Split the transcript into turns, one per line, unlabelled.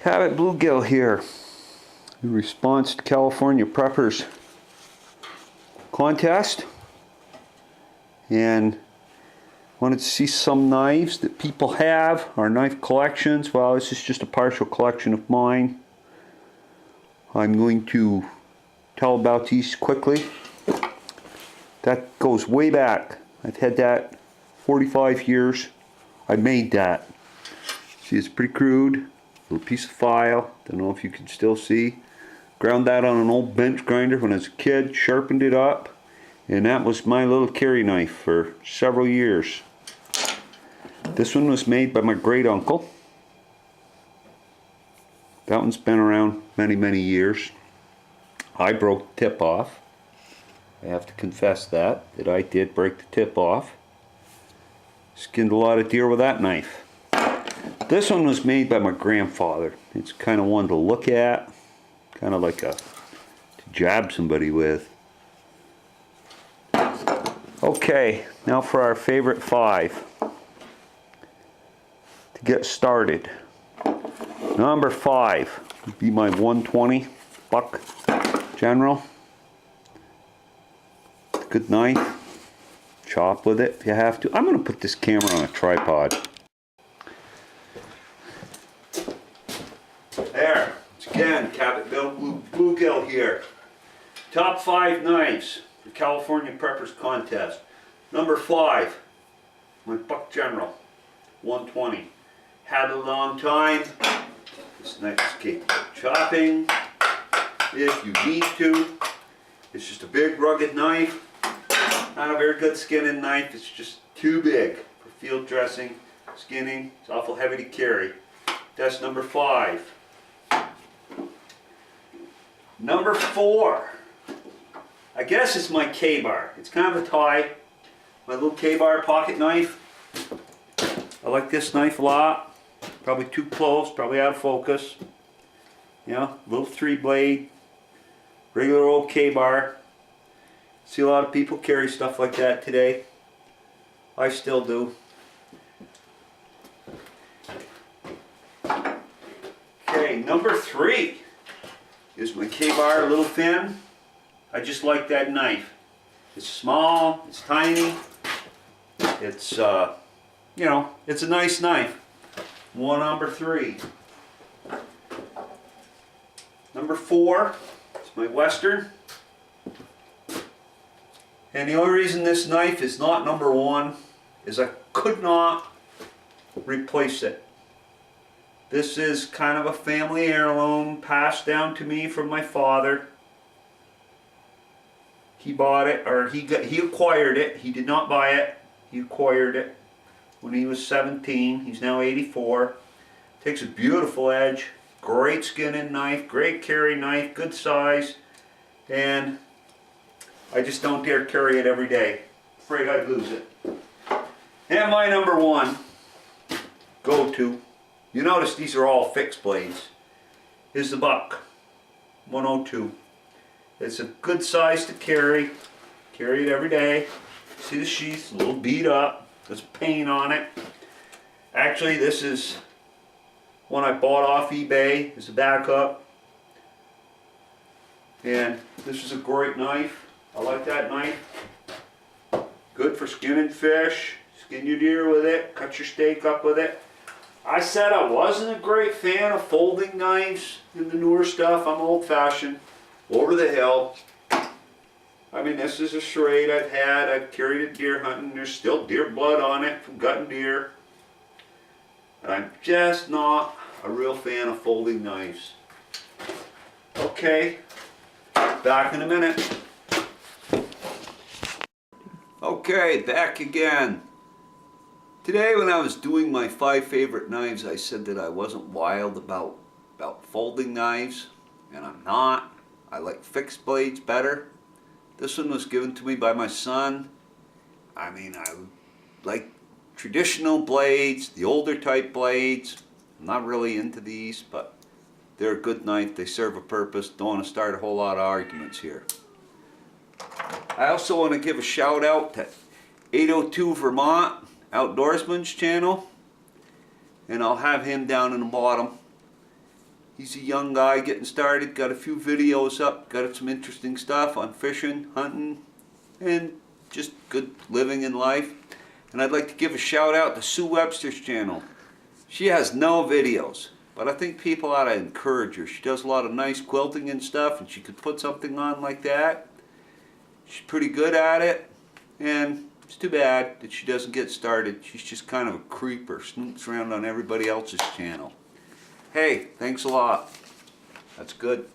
Cabot Bluegill here in response to California Preppers contest, and wanted to see some knives that people have, our knife collections. Well, this is just a partial collection of mine. I'm going to tell about these quickly. That goes way back. I've had that 45 years. I made that. See, it's pretty crude. Little piece of file. Don't know if you can still see. Ground that on an old bench grinder when I was a kid. Sharpened it up. And that was my little carry knife for several years. This one was made by my great uncle. That one's been around many years. I broke the tip off. I have to confess that I did break the tip off. Skinned a lot of deer with that knife. This one was made by my grandfather. It's kind of one to look at, kind of like to jab somebody with. Okay, now for our favorite five. To get started, number 5 would be my 120 Buck General. Good knife. Chop with it if you have to. I'm going to put this camera on a tripod. There. It's again Cabot Bluegill here. Top 5 knives for California Preppers Contest. Number 5, my Buck General 120. Had it a long time. This knife is capable of chopping if you need to. It's just a big rugged knife. Not a very good skinning knife. It's just too big for field dressing, skinning. It's awful heavy to carry. That's number 5. Number 4, I guess it's my K-bar. It's kind of a tie. My little K-bar pocket knife. I like this knife a lot. Probably too close, probably out of focus. You know, little 3-blade, regular old K-bar. See a lot of people carry stuff like that today. I still do. Okay, number 3 is my K-bar little fin. I just like that knife. It's small, it's tiny. It's, you know, it's a nice knife. Number 3. Number 4 is my Western. And the only reason this knife is not number 1 is I could not replace it. This is kind of a family heirloom passed down to me from my father. He bought it, or he acquired it. He did not buy it. He acquired it when he was 17. He's now 84. Takes a beautiful edge. Great skinning knife. Great carry knife. Good size. And I just don't dare carry it every day. Afraid I'd lose it. And my number 1 go-to, you notice these are all fixed blades, is the Buck 102. It's a good size to carry. Carry it every day. See the sheath, a little beat up. There's paint on it. Actually, this is one I bought off eBay. It's a backup. And this is a great knife. I like that knife. Good for skinning fish. Skin your deer with it. Cut your steak up with it. I said I wasn't a great fan of folding knives in the newer stuff. I'm old-fashioned. Over the hill. I mean, this is a charade I've had. I've carried it deer hunting. There's still deer blood on it from gutting deer. And I'm just not a real fan of folding knives. Okay, back in a minute. Okay, back again. Today when I was doing my 5 favorite knives, I said that I wasn't wild about folding knives, and I'm not. I like fixed blades better. This one was given to me by my son. I mean, I like traditional blades, the older type blades. I'm not really into these, but they're a good knife. They serve a purpose. Don't want to start a whole lot of arguments here. I also want to give a shout out to 802 Vermont Outdoorsman's channel, and I'll have him down in the bottom. He's a young guy getting started, got a few videos up, got some interesting stuff on fishing, hunting, and just good living in life. And I'd like to give a shout out to Sue Webster's channel. She has no videos, but I think people ought to encourage her. She does a lot of nice quilting and stuff, and she could put something on like that. She's pretty good at it, and it's too bad that she doesn't get started. She's just kind of a creeper, snoops around on everybody else's channel. Hey, thanks a lot. That's good.